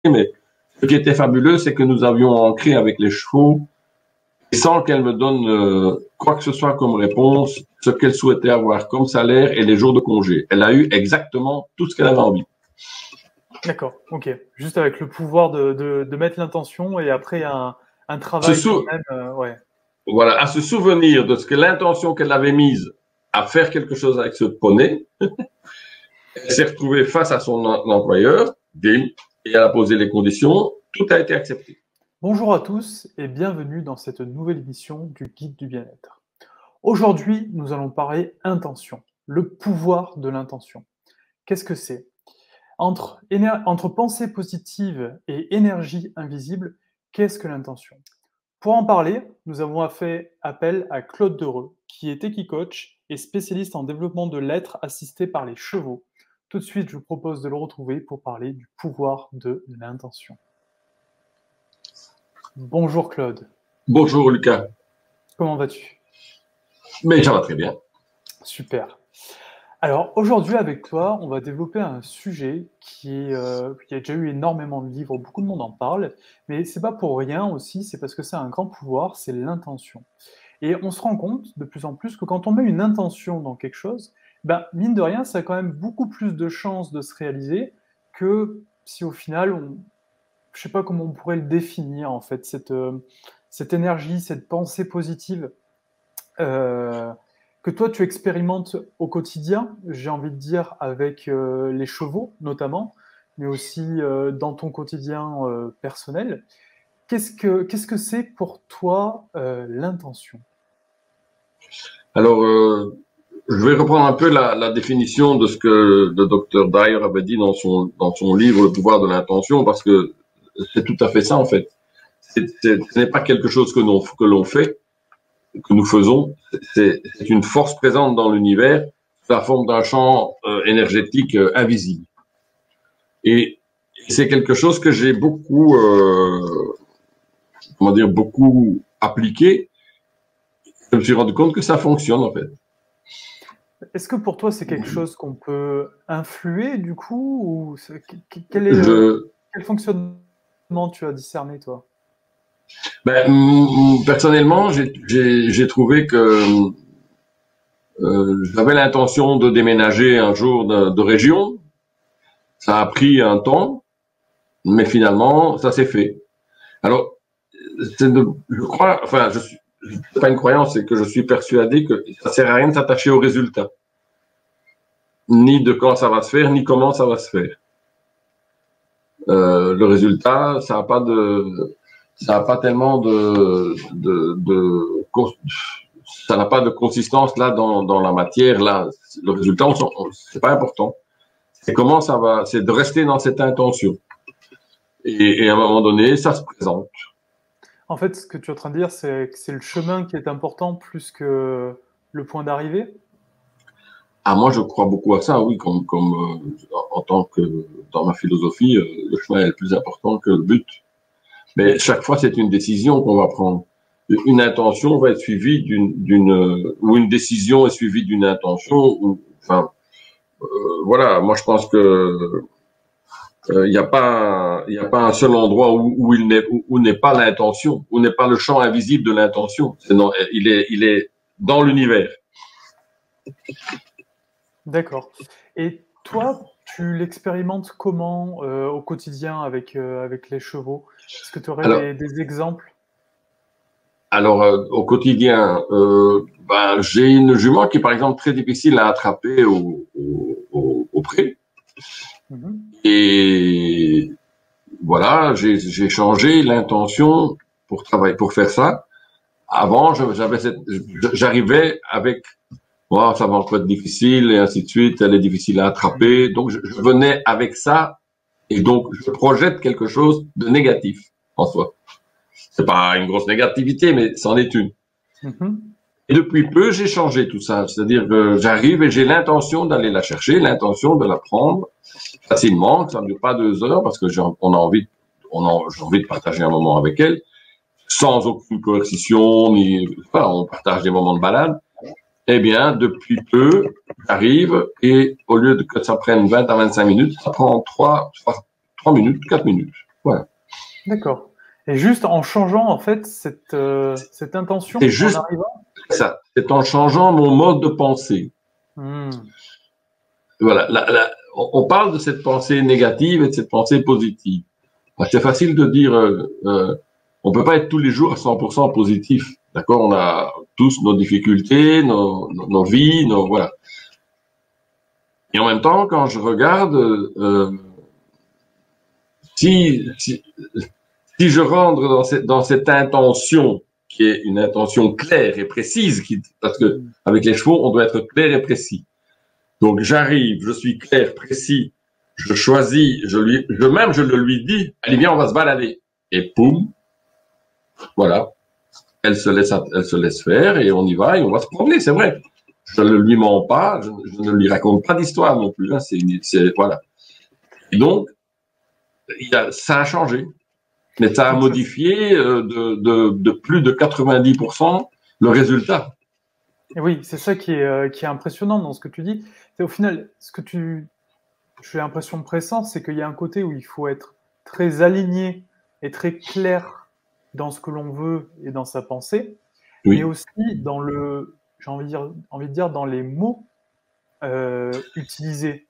mais ce qui était fabuleux, c'est que nous avions ancré avec les chevaux, sans qu'elle me donne quoi que ce soit comme réponse, ce qu'elle souhaitait avoir comme salaire et les jours de congé. Elle a eu exactement tout ce qu'elle avait envie. D'accord, ok. Juste avec le pouvoir de mettre l'intention et après un travail quand même, ouais. Voilà, à se souvenir de ce que l'intention qu'elle avait mise à faire quelque chose avec ce poney. Elle s'est retrouvée face à son employeur, et elle a posé les conditions. Tout a été accepté. Bonjour à tous et bienvenue dans cette nouvelle édition du Guide du bien-être. Aujourd'hui, nous allons parler intention, le pouvoir de l'intention. Qu'est-ce que c'est ? Entre pensée positive et énergie invisible, qu'est-ce que l'intention ? Pour en parler, nous avons fait appel à Claude Dereux, qui est Equicoach et spécialiste en développement de l'être assisté par les chevaux. Tout de suite, je vous propose de le retrouver pour parler du pouvoir de l'intention. Bonjour Claude. Bonjour Lucas. Comment vas-tu ? Mais ça va très bien. Super. Alors aujourd'hui avec toi, on va développer un sujet qui a déjà eu énormément de livres, beaucoup de monde en parle, mais c'est pas pour rien aussi, c'est parce que c'est un grand pouvoir, c'est l'intention. Et on se rend compte de plus en plus que quand on met une intention dans quelque chose, ben, mine de rien, ça a quand même beaucoup plus de chances de se réaliser que si au final, je sais pas comment on pourrait le définir en fait, cette énergie, cette pensée positive que toi tu expérimentes au quotidien, j'ai envie de dire avec les chevaux notamment, mais aussi dans ton quotidien personnel. Qu'est-ce que c'est pour toi l'intention ? Alors, je vais reprendre un peu la définition de ce que le docteur Dyer avait dit dans son livre Le pouvoir de l'intention, parce que c'est tout à fait ça en fait. Ce n'est pas quelque chose que l'on fait, que nous faisons, c'est une force présente dans l'univers sous la forme d'un champ énergétique invisible. Et c'est quelque chose que j'ai beaucoup, beaucoup appliqué. Je me suis rendu compte que ça fonctionne en fait. Est-ce que pour toi c'est quelque chose qu'on peut influer du coup ou quel fonctionnement tu as discerné toi ? Personnellement, j'ai trouvé que j'avais l'intention de déménager un jour de région. Ça a pris un temps, mais finalement, ça s'est fait. Alors, je crois, enfin, c'est pas une croyance, c'est que je suis persuadé que ça sert à rien de s'attacher au résultat, ni de quand ça va se faire, ni comment ça va se faire. Le résultat, ça n'a pas tellement ça n'a pas de consistance là dans la matière. Là, le résultat, c'est pas important. C'est comment ça va, c'est de rester dans cette intention. Et à un moment donné, ça se présente. En fait, ce que tu es en train de dire, c'est que c'est le chemin qui est important plus que le point d'arrivée ? Ah, moi, je crois beaucoup à ça, oui, en tant que dans ma philosophie, le chemin est le plus important que le but. Mais chaque fois, c'est une décision qu'on va prendre. Une intention va être suivie ou une décision est suivie d'une intention, voilà. Moi, je pense que il n'y a pas un seul endroit où n'est pas l'intention, où n'est pas le champ invisible de l'intention. Il est dans l'univers. D'accord. Et toi, tu l'expérimentes comment au quotidien avec les chevaux ? Est-ce que tu aurais des exemples ? Alors, au quotidien, j'ai une jument qui est par exemple très difficile à attraper au pré. Mm-hmm. Et voilà, j'ai changé l'intention pour faire ça. Avant, j'arrivais avec, ça va encore être difficile et ainsi de suite, elle est difficile à attraper. Donc, je venais avec ça et donc je projette quelque chose de négatif en soi. C'est pas une grosse négativité, mais c'en est une. Mm-hmm. Et depuis peu, j'ai changé tout ça. C'est-à-dire que j'arrive et j'ai l'intention d'aller la chercher, l'intention de la prendre facilement, que ça ne dure pas 2 heures parce que j'ai envie de partager un moment avec elle, sans aucune coercition, on partage des moments de balade. Eh bien, depuis peu, j'arrive et au lieu que ça prenne 20 à 25 minutes, ça prend 3 minutes, 4 minutes. Voilà. D'accord. Et juste en changeant en fait cette intention, C'est juste ça. C'est en changeant mon mode de pensée. Voilà. On parle de cette pensée négative et de cette pensée positive. C'est facile de dire, on peut pas être tous les jours à 100% positif. D'accord? On a tous nos difficultés, nos vies, voilà. Et en même temps, quand je regarde, si je rentre dans cette intention qui est une intention claire et précise, parce que avec les chevaux, on doit être clair et précis. Donc j'arrive, je suis clair, précis, je choisis, je le lui dis, allez viens, on va se balader. Et poum, voilà, elle se laisse faire et on y va et on va se promener, c'est vrai. Je ne lui mens pas, je ne lui raconte pas d'histoire non plus. Hein, voilà. Et donc, ça a changé, mais ça a modifié de plus de 90% le résultat. Et oui, c'est ça qui est impressionnant dans ce que tu dis. Et au final, j'ai l'impression pressant, c'est qu'il y a un côté où il faut être très aligné et très clair dans ce que l'on veut et dans sa pensée, oui. Mais aussi dans j'ai envie de dire dans les mots utilisés.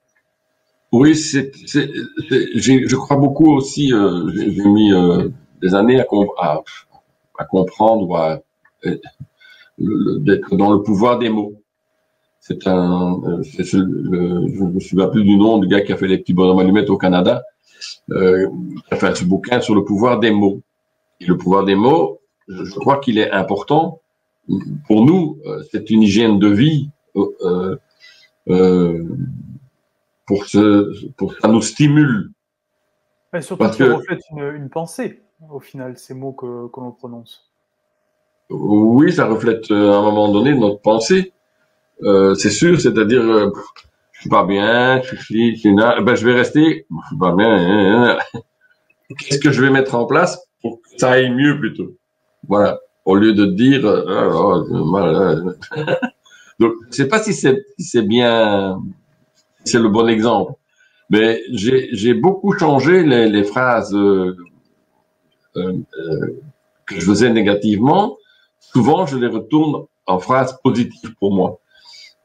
Oui, je crois beaucoup aussi. J'ai mis des années à comprendre, d'être dans le pouvoir des mots. Je ne me souviens plus du nom du gars qui a fait les petits bonhommes allumettes au Canada, qui a fait ce bouquin sur le pouvoir des mots. Et le pouvoir des mots, je crois qu'il est important. Pour nous, c'est une hygiène de vie pour ça nous stimule. Et surtout qu'ils reflètent une pensée, au final, ces mots que l'on prononce. Oui, ça reflète à un moment donné notre pensée. C'est sûr, c'est-à-dire, je suis pas bien, je vais rester, je suis pas bien. Qu'est-ce que je vais mettre en place pour que ça aille mieux plutôt? Voilà. Au lieu de dire, donc, je sais pas si c'est bien, si c'est le bon exemple, mais j'ai beaucoup changé les phrases que je faisais négativement. Souvent, je les retourne en phrases positives pour moi.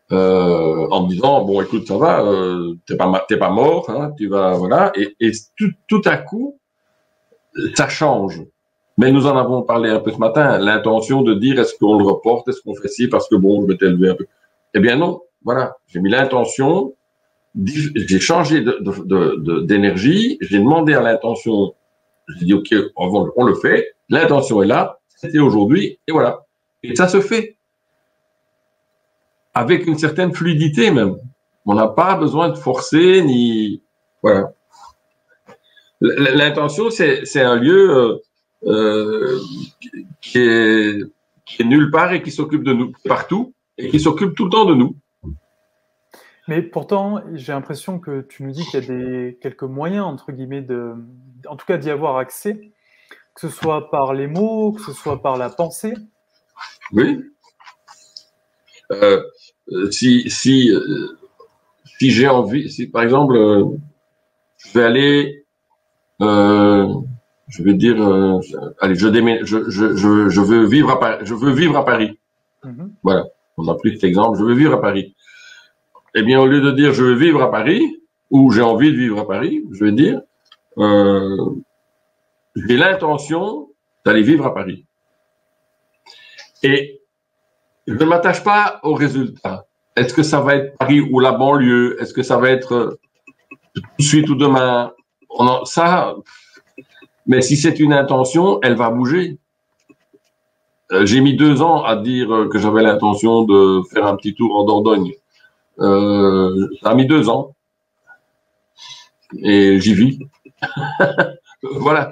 En me disant, bon, écoute, ça va, t'es pas mort, hein, tu vas, voilà, et tout à coup, ça change. Mais nous en avons parlé un peu ce matin, l'intention de dire, est-ce qu'on le reporte, est-ce qu'on fait ci, parce que bon, je vais t'élever un peu. Eh bien non, voilà, j'ai mis l'intention, j'ai changé d'énergie, j'ai demandé à l'intention, j'ai dit, ok, on le fait, l'intention est là, c'était aujourd'hui, et voilà. Et ça se fait. Avec une certaine fluidité même. On n'a pas besoin de forcer ni voilà. L'intention, c'est un lieu qui est nulle part et qui s'occupe de nous partout et qui s'occupe tout le temps de nous. Mais pourtant, j'ai l'impression que tu nous dis qu'il y a quelques moyens entre guillemets en tout cas d'y avoir accès, que ce soit par les mots, que ce soit par la pensée. Oui. Si j'ai envie, si par exemple, je vais aller, je vais dire, allez, je veux vivre à Paris. Je veux vivre à Paris. Mm-hmm. Voilà, on a pris cet exemple. Je veux vivre à Paris. Eh bien, au lieu de dire je veux vivre à Paris ou j'ai envie de vivre à Paris, je vais dire j'ai l'intention d'aller vivre à Paris. Et je ne m'attache pas au résultat. Est-ce que ça va être Paris ou la banlieue? Est-ce que ça va être tout de suite ou demain? Mais si c'est une intention, elle va bouger. J'ai mis 2 ans à dire que j'avais l'intention de faire un petit tour en Dordogne. Ça a mis 2 ans. Et j'y vis. Voilà.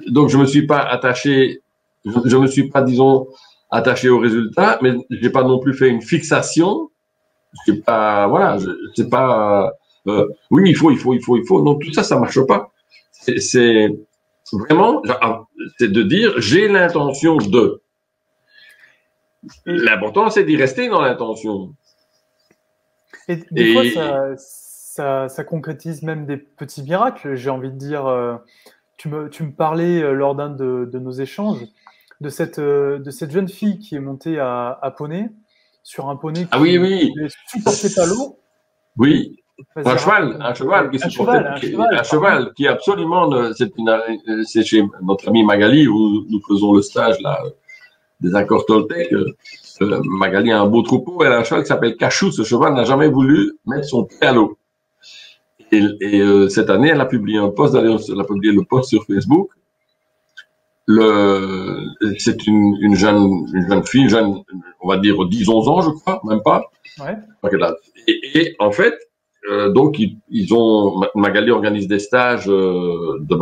Donc je me suis pas attaché, je me suis pas, disons, attaché au résultat, mais j'ai pas non plus fait une fixation. C'est pas, voilà, c'est pas, oui, il faut. Non, tout ça, ça marche pas. C'est vraiment, c'est de dire, j'ai l'intention de. L'important, c'est d'y rester dans l'intention. Et des fois, ça concrétise même des petits miracles. J'ai envie de dire, tu me parlais lors d'un de nos échanges de cette jeune fille qui est montée à poney, sur un poney Ah oui, qui oui. ne supportait pas l'eau. Oui. Un cheval qui supportait, un cheval qui absolument, c'est chez notre ami Magali où nous faisons le stage là, des accords Toltec. Magali a un beau troupeau, elle a un cheval qui s'appelle Cachou. Ce cheval n'a jamais voulu mettre son pied à l'eau. Et cette année, elle a publié un post, elle a publié le post sur Facebook. C'est une jeune fille, on va dire 10-11 ans, je crois, même pas. Ouais. Et en fait, donc Magali organise des stages de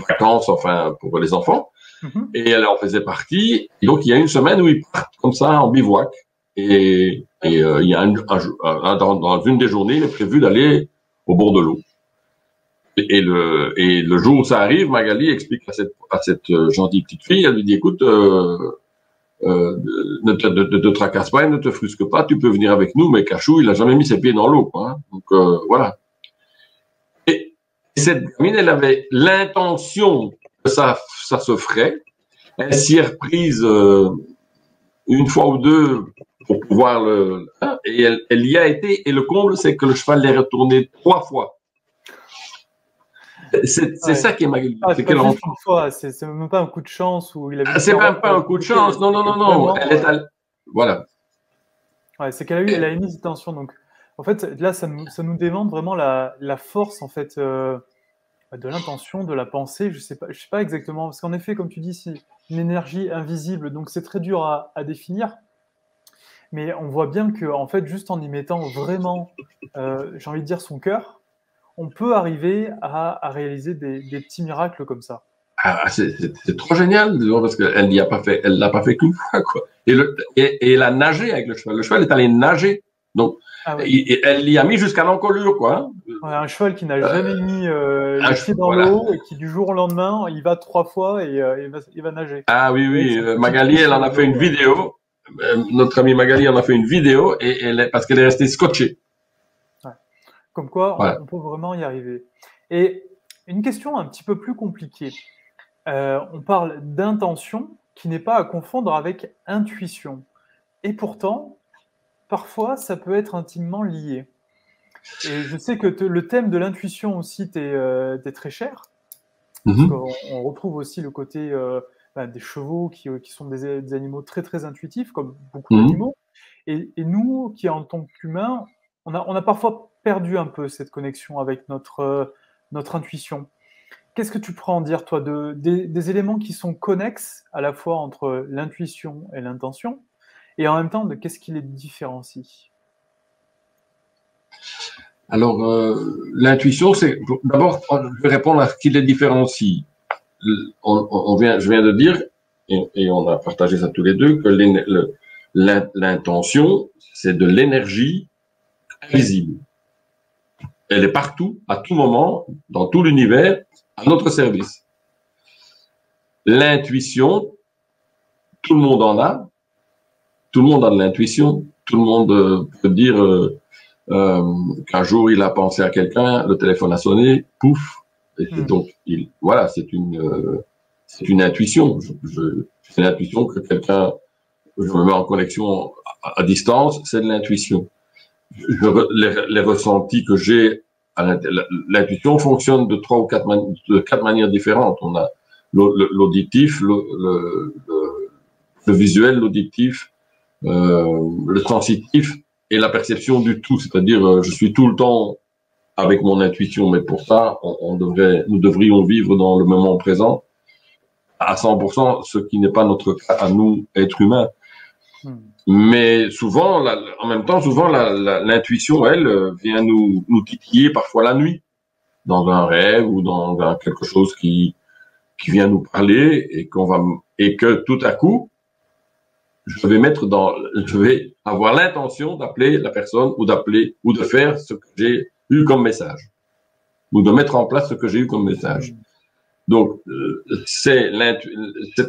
vacances, enfin pour les enfants. Et elle en faisait partie. Et donc il y a une semaine où ils partent comme ça en bivouac. Et il y a dans une des journées, il est prévu d'aller au bord de l'eau. Et le jour où ça arrive, Magali explique à cette gentille petite fille, elle lui dit, écoute, ne te tracasse pas et ne te frusque pas, tu peux venir avec nous, mais Cachou, il a jamais mis ses pieds dans l'eau, quoi. Hein. Donc voilà. Et cette gamine, elle avait l'intention que ça se ferait. Elle s'y est reprise une fois ou deux pour pouvoir et elle y a été. Et le comble, c'est que le cheval l'est retourné 3 fois. C'est ça qui est Magali. C'est pas juste une fois, c'est même pas un coup de chance où il a. C'est même pas un coup de chance. Non. Elle est voilà. Ouais, c'est elle a émis cette intention. Donc, en fait, là, ça nous démontre vraiment la force, en fait, de l'intention, de la pensée. Je sais pas exactement, parce qu'en effet, comme tu dis, c'est une énergie invisible, donc c'est très dur à définir. Mais on voit bien que, en fait, juste en y mettant vraiment, j'ai envie de dire, son cœur, on peut arriver à réaliser des petits miracles comme ça. Ah, c'est trop génial, parce qu'elle l'a pas fait qu'une fois, quoi. Et elle a nagé avec le cheval. Le cheval est allé nager. Donc, elle l'y a mis jusqu'à l'encolure, quoi. Ouais, un cheval qui n'a jamais mis les pieds dans l'eau et qui, du jour au lendemain, il va 3 fois et il va nager. Ah oui. Magali, elle en a fait une vidéo. Notre amie Magali en a fait une vidéo parce qu'elle est restée scotchée. Ouais. Comme quoi, on peut vraiment y arriver. Et une question un petit peu plus compliquée. On parle d'intention qui n'est pas à confondre avec intuition. Et pourtant, parfois, ça peut être intimement lié. Et je sais que le thème de l'intuition aussi t'est très cher. Parce qu'on retrouve aussi le côté des chevaux qui sont des animaux très très intuitifs, comme beaucoup d'animaux. Et nous, qui en tant qu'humains, on a parfois perdu un peu cette connexion avec notre intuition. Qu'est-ce que tu pourrais en dire, toi, des éléments qui sont connexes à la fois entre l'intuition et l'intention, et en même temps, de qu'est-ce qui les différencie? Alors, l'intuition, c'est d'abord, je vais répondre à ce qui les différencie. Je viens de dire, et on a partagé ça tous les deux, que l'intention, c'est de l'énergie invisible. Elle est partout, à tout moment, dans tout l'univers, à notre service. L'intuition, tout le monde en a. Tout le monde a de l'intuition. Tout le monde peut dire qu'un jour il a pensé à quelqu'un, le téléphone a sonné, pouf. Et donc, voilà, c'est une intuition. C'est une intuition que quelqu'un, je me mets en connexion à distance, c'est de l'intuition. Les ressentis que j'ai, l'intuition fonctionne de 3 ou 4 manières différentes. On a l'auditif, le visuel, l'auditif, le sensitif et la perception du tout. C'est-à-dire, je suis tout le temps avec mon intuition, mais pour ça, nous devrions vivre dans le moment présent à 100%, ce qui n'est pas notre cas à nous, êtres humains. Mais souvent, en même temps, l'intuition, elle, vient nous titiller parfois la nuit, dans un rêve ou dans quelque chose qui vient nous parler et que tout à coup, je vais avoir l'intention d'appeler la personne ou de faire ce que j'ai eu comme message ou de mettre en place ce que j'ai eu comme message. Donc, c'est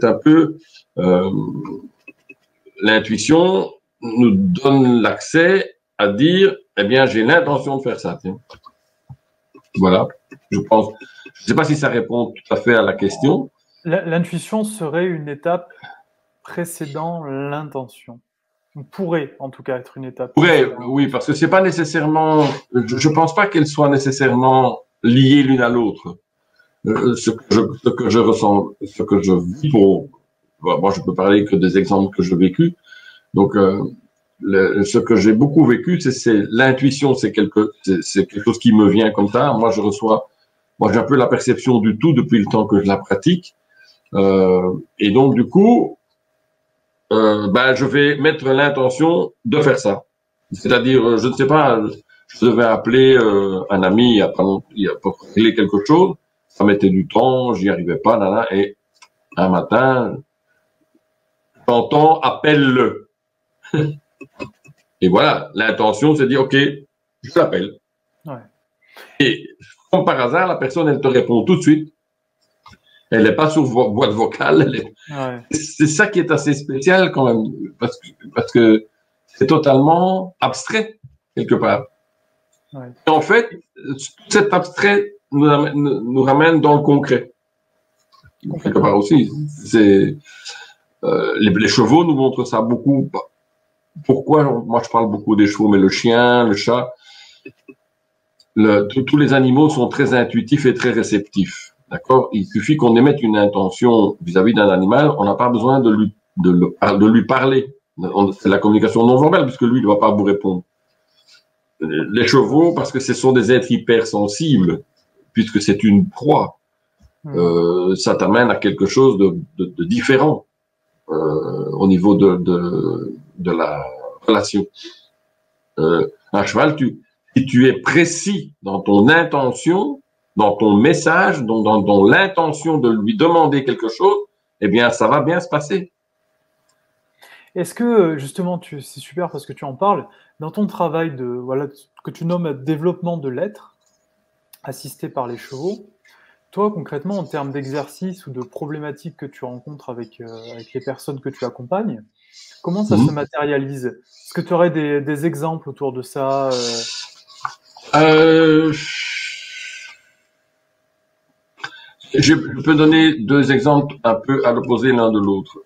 un peu l'intuition nous donne l'accès à dire, eh bien, j'ai l'intention de faire ça. Tiens. Voilà. Je pense. Je ne sais pas si ça répond tout à fait à la question. L'intuition serait une étape précédant l'intention. On pourrait, en tout cas, être une étape. Oui, parce que c'est pas nécessairement. Je pense pas qu'elles soient nécessairement liées l'une à l'autre. Ce que je ressens, ce que je vis moi, je peux parler que des exemples que j'ai vécu. Donc, ce que j'ai beaucoup vécu, c'est l'intuition, c'est quelque chose qui me vient comme ça. Moi, j'ai un peu la perception du tout depuis le temps que je la pratique. Et donc, du coup, je vais mettre l'intention de faire ça. C'est-à-dire, je ne sais pas, je devais appeler un ami pour régler quelque chose. Ça mettait du temps, j'y arrivais pas, et un matin, j'entends appelle-le. Et voilà, l'intention, c'est de dire, OK, je l'appelle. Ouais. Et comme par hasard, la personne, elle te répond tout de suite. Elle n'est pas sur boîte vocale. Ouais. C'est ça qui est assez spécial quand même, parce que c'est totalement abstrait, quelque part. Ouais. Et en fait, cet abstrait nous ramène dans le concret. Quelque part aussi. Les chevaux nous montrent ça beaucoup. Pourquoi moi je parle beaucoup des chevaux, mais le chien, le chat, tous les animaux sont très intuitifs et très réceptifs. D'accord? Il suffit qu'on émette une intention vis-à-vis d'un animal, on n'a pas besoin de lui parler. C'est la communication non verbale, puisque lui, il ne va pas vous répondre. Les chevaux, parce que ce sont des êtres hypersensibles, puisque c'est une proie, ça t'amène à quelque chose de différent au niveau de la relation. Un cheval, si tu es précis dans ton intention, dans ton message, dans l'intention de lui demander quelque chose, eh bien, ça va bien se passer. Est-ce que, justement, c'est super parce que tu en parles, dans ton travail que tu nommes développement de l'être, assisté par les chevaux, toi, concrètement, en termes d'exercice ou de problématiques que tu rencontres avec les personnes que tu accompagnes, comment ça se matérialise? Est-ce que tu aurais des exemples autour de ça? Je peux donner deux exemples un peu à l'opposé l'un de l'autre.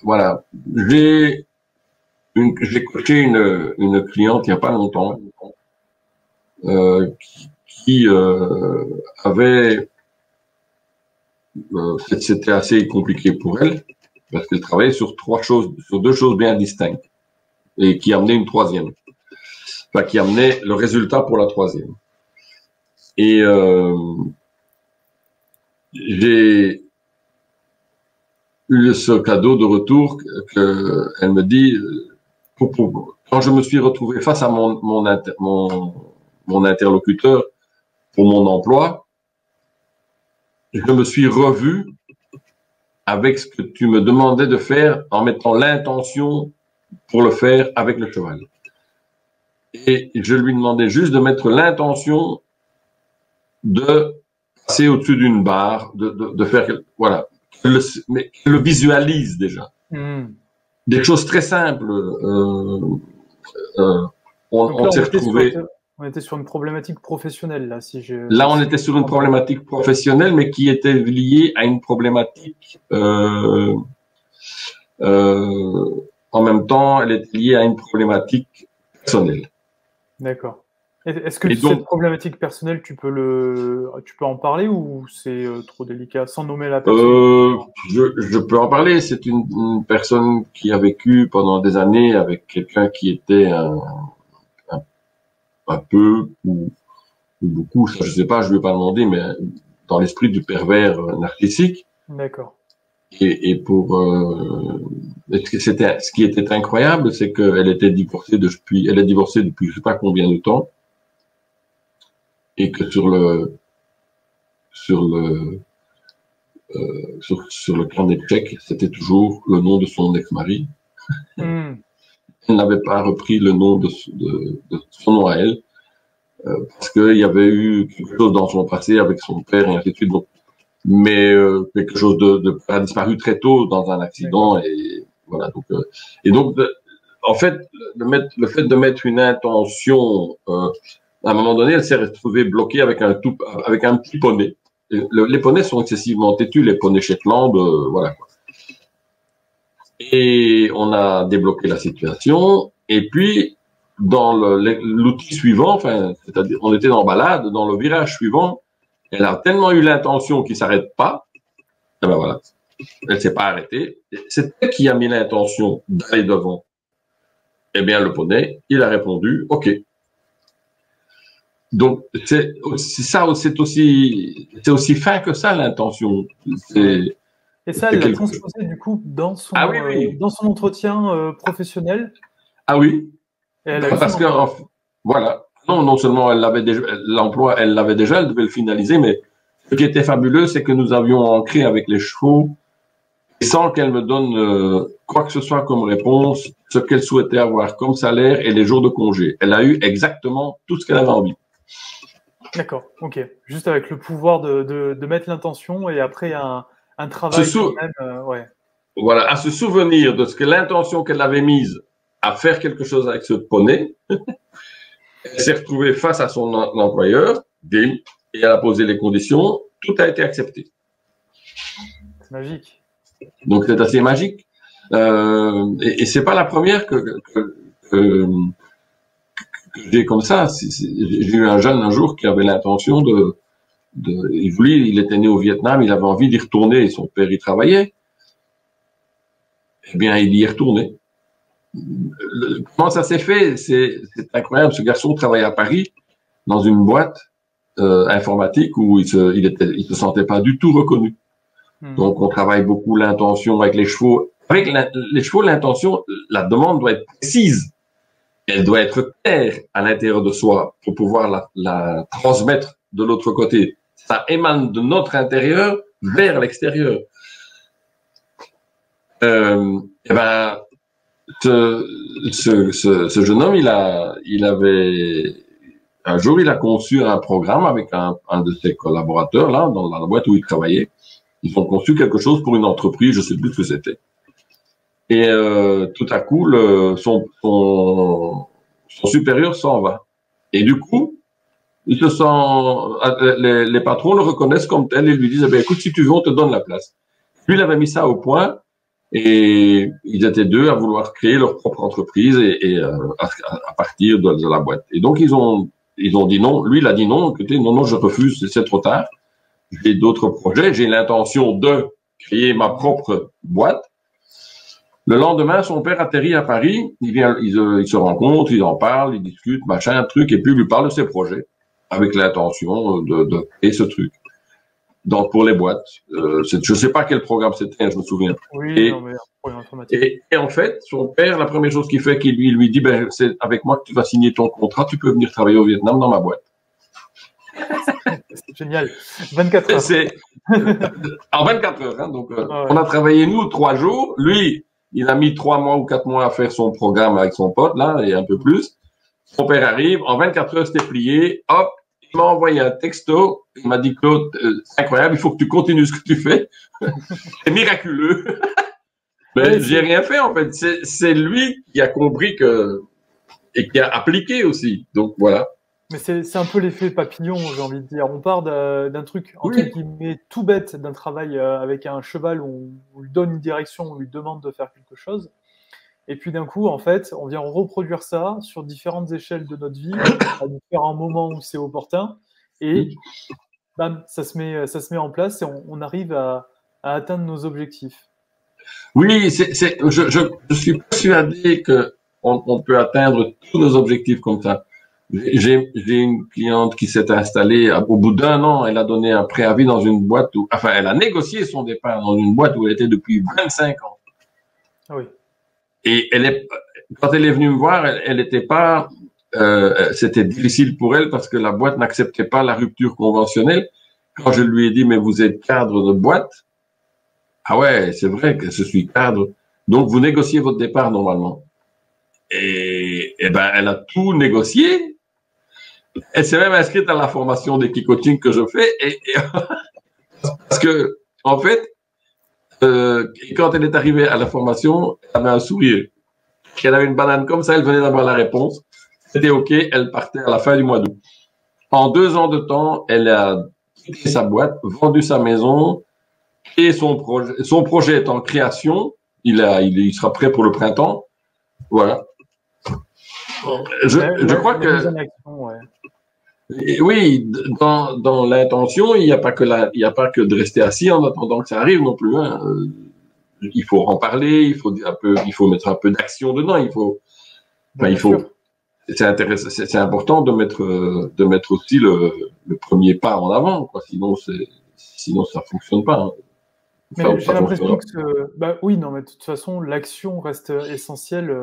Voilà. J'ai coaché une cliente il n'y a pas longtemps qui avait... c'était assez compliqué pour elle parce qu'elle travaillait sur deux choses bien distinctes et qui amenaient une troisième. Enfin, qui amenait le résultat pour la troisième. Et j'ai eu ce cadeau de retour qu'elle me dit, quand je me suis retrouvé face à mon interlocuteur pour mon emploi, je me suis revu avec ce que tu me demandais de faire en mettant l'intention pour le faire avec le cheval. Et je lui demandais juste de mettre l'intention de passer au-dessus d'une barre, de faire, voilà, mais qu'elle le visualise déjà. Des choses très simples. On s'est retrouvé. On était sur une problématique professionnelle, là. Là, on était sur une problématique professionnelle, mais qui était liée à une problématique. En même temps, elle était liée à une problématique personnelle. D'accord. Est-ce que cette problématique personnelle, tu peux en parler ou c'est trop délicat, sans nommer la personne? Je peux en parler. C'est une personne qui a vécu pendant des années avec quelqu'un qui était un peu ou beaucoup, ça, je sais pas, je lui ai pas demandé, mais dans l'esprit du pervers narcissique. D'accord. Et ce qui était incroyable, c'est qu'elle était divorcée elle est divorcée depuis je sais pas combien de temps, et que sur le plan des chèques, c'était toujours le nom de son ex-mari. Elle n'avait pas repris le nom de son nom à elle, parce qu'il y avait eu quelque chose dans son passé avec son père et ainsi de suite. Donc, mais quelque chose a disparu très tôt dans un accident. Et voilà. En fait, le fait de mettre une intention À un moment donné, elle s'est retrouvée bloquée avec un petit poney. Les poneys sont excessivement têtus, les poneys Shetland, voilà. Et on a débloqué la situation. Et puis, dans l'outil suivant, enfin, c'est-à-dire, on était en balade, dans le virage suivant, elle a tellement eu l'intention qu'il s'arrête pas. Et ben voilà, elle s'est pas arrêtée. C'est elle qui a mis l'intention d'aller devant. Eh bien, le poney, il a répondu, OK. Donc, c'est aussi fin que ça, l'intention. Et ça, elle l'a transposé du coup dans son, dans son entretien professionnel. Ah oui. Parce que, voilà. Non seulement elle l'avait déjà, l'emploi, elle l'avait déjà, elle devait le finaliser, mais ce qui était fabuleux, c'est que nous avions ancré avec les chevaux, sans qu'elle me donne quoi que ce soit comme réponse, ce qu'elle souhaitait avoir comme salaire et les jours de congé. Elle a eu exactement tout ce qu'elle avait envie. D'accord, ok. Juste avec le pouvoir de mettre l'intention et après un travail quand même, ouais. Voilà, à se souvenir de ce que l'intention qu'elle avait mise à faire quelque chose avec ce poney. Elle s'est retrouvée face à son employeur, et elle a posé les conditions. Tout a été accepté. C'est magique. Donc c'est assez magique. Et c'est pas la première que j'ai comme ça. J'ai eu un jeune un jour qui avait l'intention il était né au Vietnam, il avait envie d'y retourner. Son père y travaillait. Eh bien, il y est retourné. Comment ça s'est fait? C'est incroyable. Ce garçon travaille à Paris dans une boîte informatique où il se sentait pas du tout reconnu. Donc, on travaille beaucoup l'intention avec les chevaux. Avec les chevaux, l'intention, la demande doit être précise. Elle doit être claire à l'intérieur de soi pour pouvoir la transmettre de l'autre côté. Ça émane de notre intérieur vers l'extérieur. Eh ben, ce jeune homme, un jour, il a conçu un programme avec un de ses collaborateurs là dans la boîte où il travaillait. Ils ont conçu quelque chose pour une entreprise, je sais plus ce que c'était. Et tout à coup, son supérieur s'en va. Et du coup, les patrons le reconnaissent comme tel et lui disent, eh bien, écoute, si tu veux, on te donne la place. Lui, il avait mis ça au point. Et ils étaient deux à vouloir créer leur propre entreprise à partir de la boîte. Et donc ils ont dit non. Lui, il a dit non. Écoutez, non, je refuse. C'est trop tard. J'ai d'autres projets. J'ai l'intention de créer ma propre boîte. Le lendemain, son père atterrit à Paris. Ils se rencontrent, ils en parlent, ils discutent, machin, un truc, et puis il lui parle de ses projets avec l'intention de créer ce truc. Donc pour les boîtes, je sais pas quel programme c'était, je me souviens. Oui, non, mais programme informatique. Et en fait, son père, la première chose qu'il fait, qu'il lui dit, ben c'est avec moi que tu vas signer ton contrat, tu peux venir travailler au Vietnam dans ma boîte. C'est génial. 24 heures. En 24 heures, hein, donc on a travaillé nous 3 jours. Lui, il a mis 3 mois ou 4 mois à faire son programme avec son pote là et un peu plus. Son père arrive, en 24 heures c'était plié, hop. Il m'a envoyé un texto, il m'a dit, Claude, c'est incroyable, il faut que tu continues ce que tu fais. C'est miraculeux. Mais j'ai rien fait, en fait. C'est lui qui a compris et qui a appliqué aussi. Donc, voilà. Mais c'est un peu l'effet papillon, j'ai envie de dire. On part d'un truc, entre guillemets, tout bête, d'un travail avec un cheval où on lui donne une direction, on lui demande de faire quelque chose. Et puis d'un coup, en fait, on vient reproduire ça sur différentes échelles de notre vie, à différents moments où c'est opportun, et bam, ça se met en place et on arrive à atteindre nos objectifs. Oui, je suis persuadé qu'on peut atteindre tous nos objectifs comme ça. J'ai une cliente qui s'est installée, au bout d'1 an, elle a donné un préavis dans une boîte elle a négocié son départ dans une boîte où elle était depuis 25 ans. Ah oui. Et quand elle est venue me voir, elle n'était pas, c'était difficile pour elle parce que la boîte n'acceptait pas la rupture conventionnelle. Quand je lui ai dit, mais vous êtes cadre de boîte. Ah ouais, c'est vrai que je suis cadre. Donc, vous négociez votre départ normalement. Et ben, elle a tout négocié. Elle s'est même inscrite à la formation d'équicoaching que je fais. Parce que, en fait, quand elle est arrivée à la formation, elle avait un sourire. Elle avait une banane comme ça, elle venait d'avoir la réponse. c'était OK, elle partait à la fin du mois d'août. En 2 ans de temps, elle a quitté sa boîte, vendu sa maison et son projet est en création. Il sera prêt pour le printemps. Voilà. Je crois que oui, dans l'intention, il n'y a pas que de rester assis en attendant que ça arrive non plus. Hein. Il faut en parler, il faut mettre un peu d'action dedans. C'est important de mettre aussi le premier pas en avant, quoi. Sinon ça fonctionne pas. Hein. Mais j'ai l'impression que oui, non, mais de toute façon, l'action reste essentielle.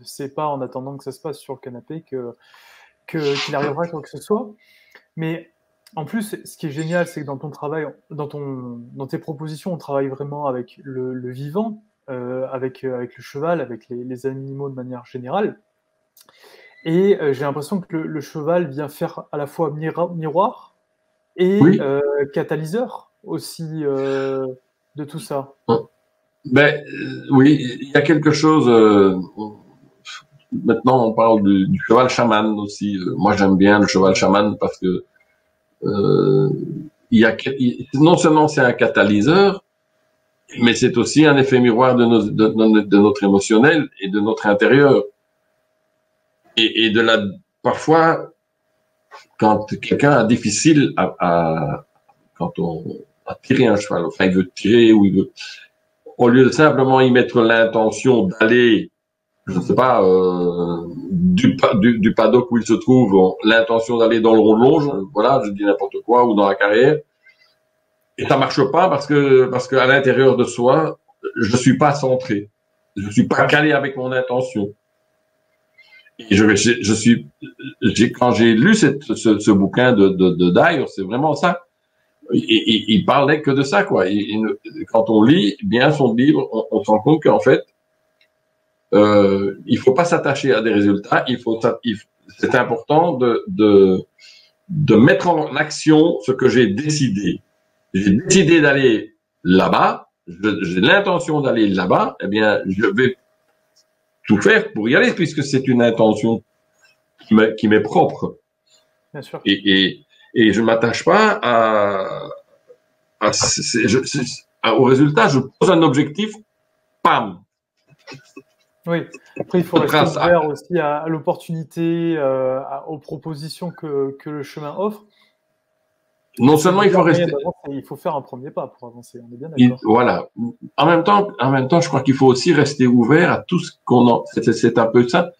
C'est pas en attendant que ça se passe sur le canapé qu'il arrivera quoi que ce soit. Mais en plus, ce qui est génial, c'est que dans ton travail, dans tes propositions, on travaille vraiment avec le vivant, avec le cheval, avec les animaux de manière générale. Et j'ai l'impression que le cheval vient faire à la fois miroir et catalyseur aussi de tout ça. Oui, il y a quelque chose. Maintenant, on parle du cheval chaman aussi. Moi, j'aime bien le cheval chaman parce que non seulement c'est un catalyseur, mais c'est aussi un effet miroir de notre émotionnel et de notre intérieur. Et parfois, quand quelqu'un a difficile quand on a tiré un cheval, enfin il veut tirer ou au lieu de simplement y mettre l'intention d'aller, je ne sais pas, du paddock où il se trouve, l'intention d'aller dans le rond de longe, voilà, je dis n'importe quoi, ou dans la carrière, et ça marche pas parce que à l'intérieur de soi, je suis pas centré, je suis pas calé avec mon intention. Et quand j'ai lu ce bouquin de Dyer, c'est vraiment ça. Il parlait que de ça, quoi. Quand on lit bien son livre, on se rend compte qu'en fait, il faut pas s'attacher à des résultats. C'est important de mettre en action ce que j'ai décidé. J'ai décidé d'aller là-bas. J'ai l'intention d'aller là-bas. Eh bien, je vais tout faire pour y aller, puisque c'est une intention qui m'est propre. Bien sûr. Et je m'attache pas au résultat. Je pose un objectif, pam. Oui. Après, il faut rester ouvert aussi à l'opportunité, aux propositions que le chemin offre. Non seulement il faut rester. Il faut faire un premier pas pour avancer. On est bien d'accord. Voilà. En même temps, je crois qu'il faut aussi rester ouvert à tout ce c'est un peu ça.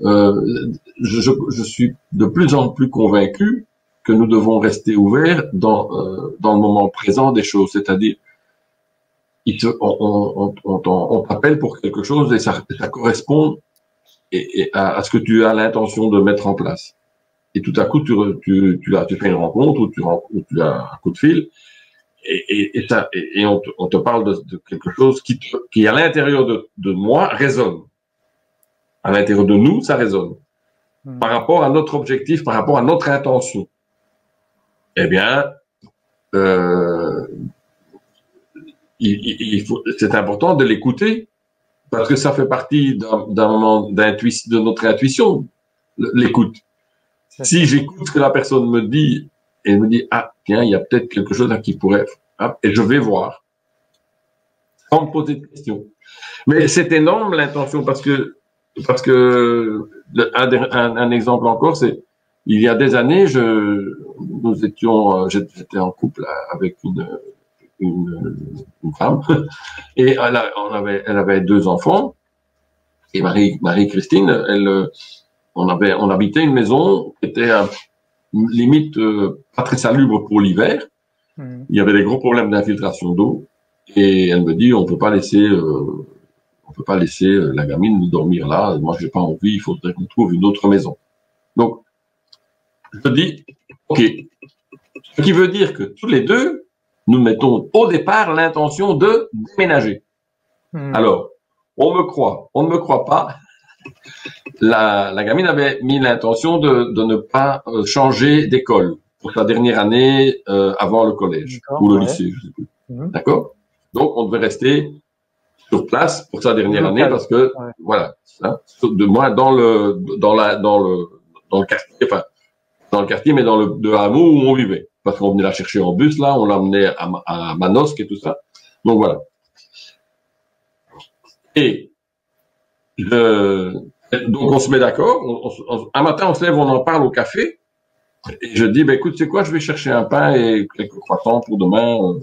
Je suis de plus en plus convaincu que nous devons rester ouverts dans le moment présent des choses. C'est-à-dire, on t'appelle pour quelque chose et ça correspond à ce que tu as l'intention de mettre en place. Et tout à coup, tu fais une rencontre ou tu as un coup de fil et on te parle de quelque chose qui à l'intérieur de moi résonne. À l'intérieur de nous, ça résonne. Par rapport à notre objectif, par rapport à notre intention. Eh bien, c'est important de l'écouter parce que ça fait partie d'un moment de notre intuition, l'écoute. Si j'écoute ce que la personne me dit et me dit, ah, tiens, il y a peut-être quelque chose qui pourrait, et je vais voir, sans me poser de questions. Mais c'est énorme l'intention parce que un exemple encore, c'est il y a des années, j'étais en couple avec une femme et elle avait 2 enfants et Marie-Christine, on habitait une maison qui était limite pas très salubre pour l'hiver. Il y avait des gros problèmes d'infiltration d'eau et elle me dit on peut pas laisser la gamine dormir là. Moi j'ai pas envie, il faudrait qu'on trouve une autre maison. Donc je dis ok, ce qui veut dire que tous les deux nous mettons au départ l'intention de déménager. Alors on ne me croit pas. La gamine avait mis l'intention de ne pas changer d'école pour sa dernière année avant le collège ou le lycée, je sais plus. D'accord. Donc on devait rester sur place pour sa dernière année parce que voilà, hein, de moi dans le quartier, enfin, dans le quartier, mais dans le hameau où on vivait. Parce qu'on venait la chercher en bus, là, on l'emmenait à Manosque et tout ça. Donc voilà. Et donc on se met d'accord. Un matin, on se lève, on en parle au café. Et je dis, ben écoute, c'est quoi, je vais chercher un pain et quelques croissants pour demain au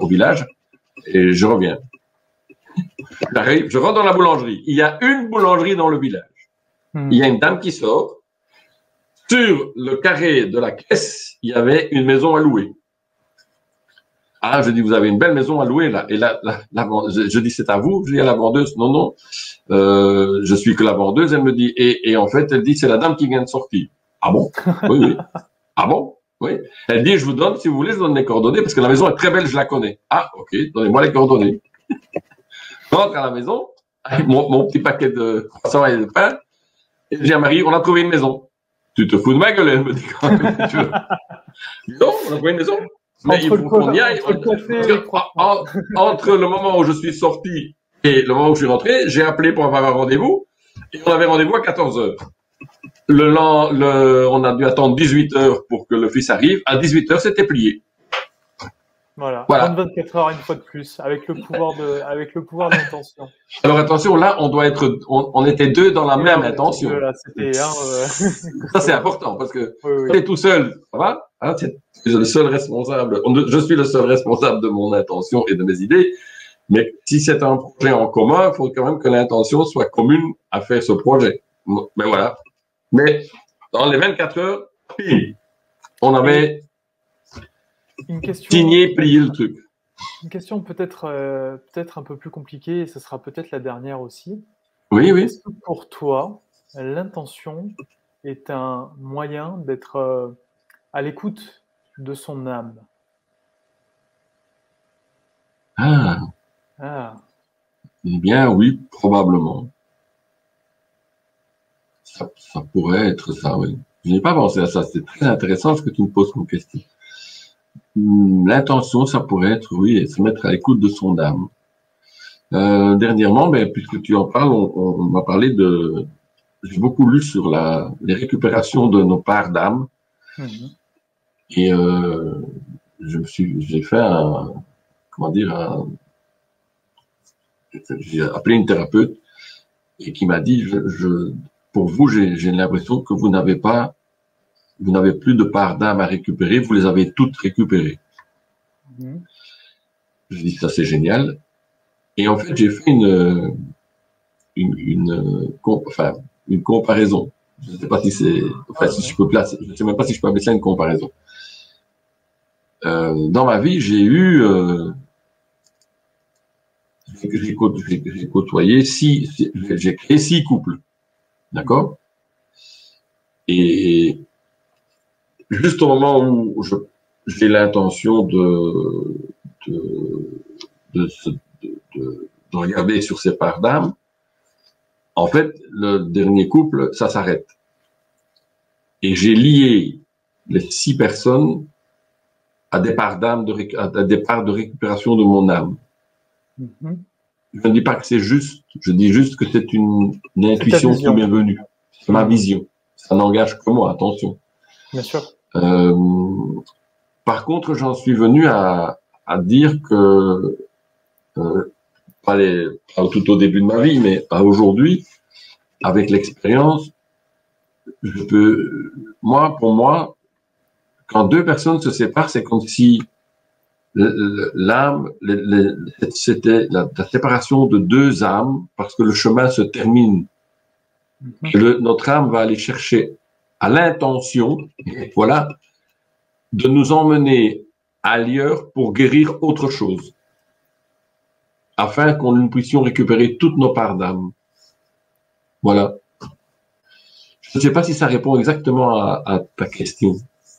village. Et je reviens. J'arrive, je rentre dans la boulangerie. Il y a une boulangerie dans le village. Il y a une dame qui sort. Sur le carré de la caisse, il y avait une maison à louer. Ah, je dis, vous avez une belle maison à louer là. Et là, je dis, c'est à vous. Je dis à la vendeuse, non, non, je suis que la vendeuse. Elle me dit, et en fait, elle dit, c'est la dame qui vient de sortir. Ah bon? Oui, oui. Ah bon? Oui. Elle dit, je vous donne, si vous voulez, je donne les coordonnées parce que la maison est très belle, je la connais. Ah, ok, donnez-moi les coordonnées. Je rentre à la maison avec mon petit paquet de croissants et de pain. Et je dis à Marie, on a trouvé une maison. Tu te fous de ma gueule, elle me dit quand même. Non, on a trouvé une maison. Mais il faut qu'on y aille. Entre le moment où je suis sorti et le moment où je suis rentré, j'ai appelé pour avoir un rendez-vous. Et on avait rendez-vous à 14 heures. On a dû attendre 18 heures pour que le fils arrive. À 18 heures, c'était plié. Voilà. 24 heures une fois de plus, avec le pouvoir de l'intention. Alors attention, là, on était deux dans la même intention. Là, ça, c'est important parce que si tu es tout seul, ça va, hein, je suis le seul responsable de mon intention et de mes idées. Mais si c'est un projet en commun, il faut quand même que l'intention soit commune à faire ce projet. Mais voilà. Mais dans les 24 heures, on avait signé, plié le truc. Une question peut-être un peu plus compliquée, et ce sera peut-être la dernière aussi. Oui, oui. Est-ce que pour toi, l'intention est un moyen d'être à l'écoute de son âme? Eh bien, oui, probablement. Ça pourrait être ça, oui. Je n'ai pas pensé à ça. C'est très intéressant ce que tu me poses comme question. L'intention, ça pourrait être, oui, se mettre à l'écoute de son âme. Dernièrement, puisque tu en parles, on m'a parlé j'ai beaucoup lu sur les récupérations de nos parts d'âme. Et j'ai fait j'ai appelé une thérapeute et qui m'a dit, pour vous, j'ai l'impression que vous n'avez plus de parts d'âme à récupérer, vous les avez toutes récupérées. Je dis, ça c'est génial. Et en fait, j'ai fait une comparaison. Je ne sais pas si si je peux je ne sais même pas si je peux appeler ça une comparaison. Dans ma vie, j'ai côtoyé j'ai créé 6 couples. D'accord? Et juste au moment où j'ai l'intention de regarder sur ces parts d'âme, en fait, le dernier couple, ça s'arrête. Et j'ai lié les 6 personnes à des parts d'âme, à des parts de récupération de mon âme. Je ne dis pas que c'est juste, je dis juste que c'est une intuition qui m'est venue. C'est ma vision. Ça n'engage que moi, attention. Bien sûr. Par contre, j'en suis venu à dire que, pas tout au début de ma vie, mais à aujourd'hui, avec l'expérience, pour moi, quand 2 personnes se séparent, c'est comme si l'âme, c'était la séparation de 2 âmes, parce que le chemin se termine. Notre âme va aller chercher à l'intention, voilà, de nous emmener ailleurs pour guérir autre chose, afin qu'on nous puissions récupérer toutes nos parts d'âme. Voilà. Je ne sais pas si ça répond exactement à ta question.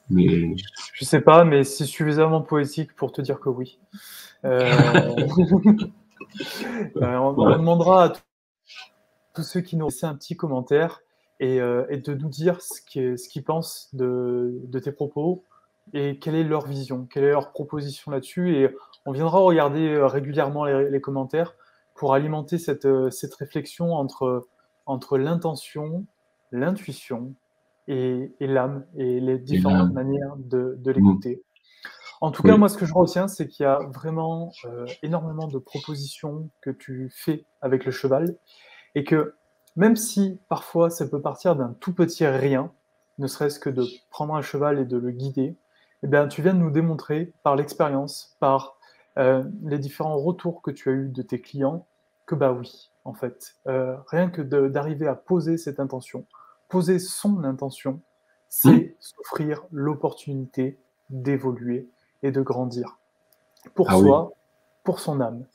Mais... Je sais pas, mais c'est suffisamment poétique pour te dire que oui. On demandera à tous ceux qui nous ont laissé un petit commentaire et de nous dire ce qu'ils pensent de tes propos et quelle est leur vision, quelle est leur proposition là-dessus. Et on viendra regarder régulièrement les commentaires pour alimenter cette réflexion entre l'intention, l'intuition, et l'âme et les différentes manières de l'écouter. En tout Oui. cas, moi, ce que je retiens, c'est qu'il y a vraiment énormément de propositions que tu fais avec le cheval et que même si parfois ça peut partir d'un tout petit rien, ne serait-ce que de prendre un cheval et de le guider, eh bien, tu viens de nous démontrer par l'expérience, par les différents retours que tu as eus de tes clients, que bah oui, en fait, rien que d'arriver à poser cette intention, poser son intention, c'est s'offrir l'opportunité d'évoluer et de grandir pour soi, pour son âme.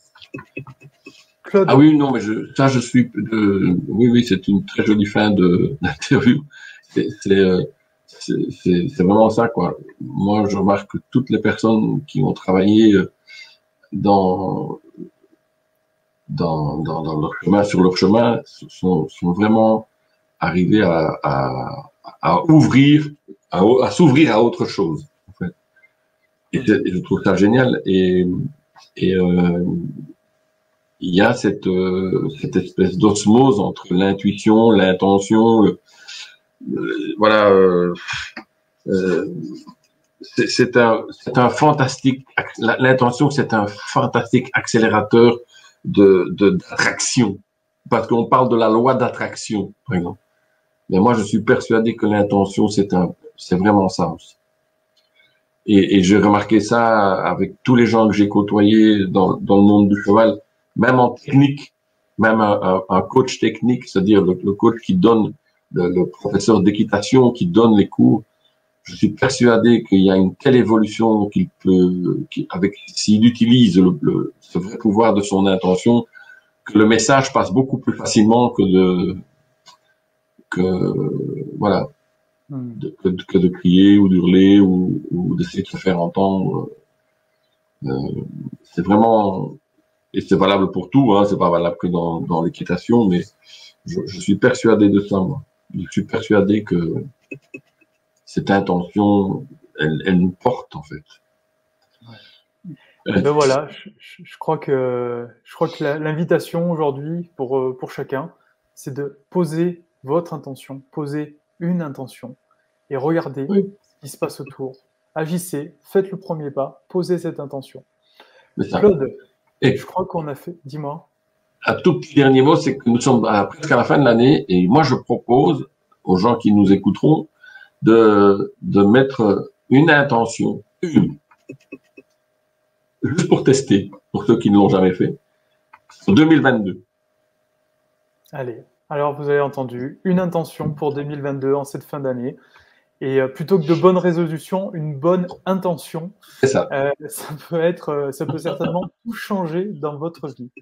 Claude. Ah oui, non, mais je suis. Oui, c'est une très jolie fin d'interview. C'est vraiment ça, quoi. Moi, je remarque que toutes les personnes qui ont travaillé dans leur chemin, sur leur chemin, sont vraiment arrivées à ouvrir, à s'ouvrir à autre chose, en fait. Et je trouve ça génial. Et il y a cette espèce d'osmose entre l'intuition, l'intention, voilà. C'est un fantastique. L'intention, c'est un fantastique accélérateur d'attraction, parce qu'on parle de la loi d'attraction, par exemple. Mais moi, je suis persuadé que l'intention, c'est vraiment ça aussi. Et j'ai remarqué ça avec tous les gens que j'ai côtoyés dans le monde du cheval, même en technique, même un coach technique, c'est-à-dire le coach qui donne, le professeur d'équitation qui donne les cours. Je suis persuadé qu'il y a une telle évolution s'il utilise ce vrai pouvoir de son intention, que le message passe beaucoup plus facilement que de crier ou d'hurler ou d'essayer de se faire entendre. C'est vraiment, et c'est valable pour tout, hein, c'est pas valable que dans l'équitation, mais je suis persuadé de ça, moi. Je suis persuadé que cette intention, elle nous porte, en fait. Ben voilà, je crois que l'invitation aujourd'hui pour chacun, c'est de poser votre intention, poser une intention et regardez ce qui se passe autour. Agissez, faites le premier pas, posez cette intention. Claude, je crois qu'on a fait. Dis-moi. Un tout petit dernier mot, c'est que nous sommes presque à la fin de l'année et moi je propose aux gens qui nous écouteront de mettre une intention, juste pour tester, pour ceux qui ne l'ont jamais fait, pour 2022. Allez, alors vous avez entendu, une intention pour 2022 en cette fin d'année. Et plutôt que de bonnes résolutions, une bonne intention. C'est ça. Ça peut certainement tout changer dans votre vie.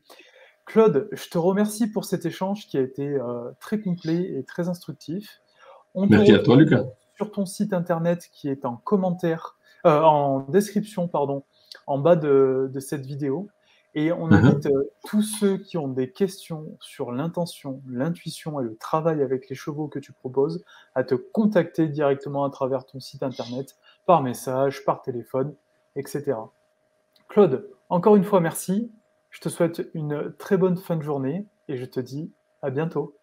Claude, je te remercie pour cet échange qui a été très complet et très instructif. Merci à toi, Lucas. Sur ton site internet qui est en commentaire, en description, pardon, en bas de cette vidéo. Et on invite tous ceux qui ont des questions sur l'intention, l'intuition et le travail avec les chevaux que tu proposes à te contacter directement à travers ton site internet, par message, par téléphone, etc. Claude, encore une fois, merci. Je te souhaite une très bonne fin de journée et je te dis à bientôt.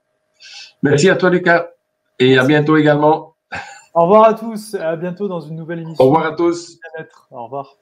Merci à toi, Lucas. Et merci. À bientôt également. Au revoir à tous. À bientôt dans une nouvelle émission. Au revoir à tous. Au revoir.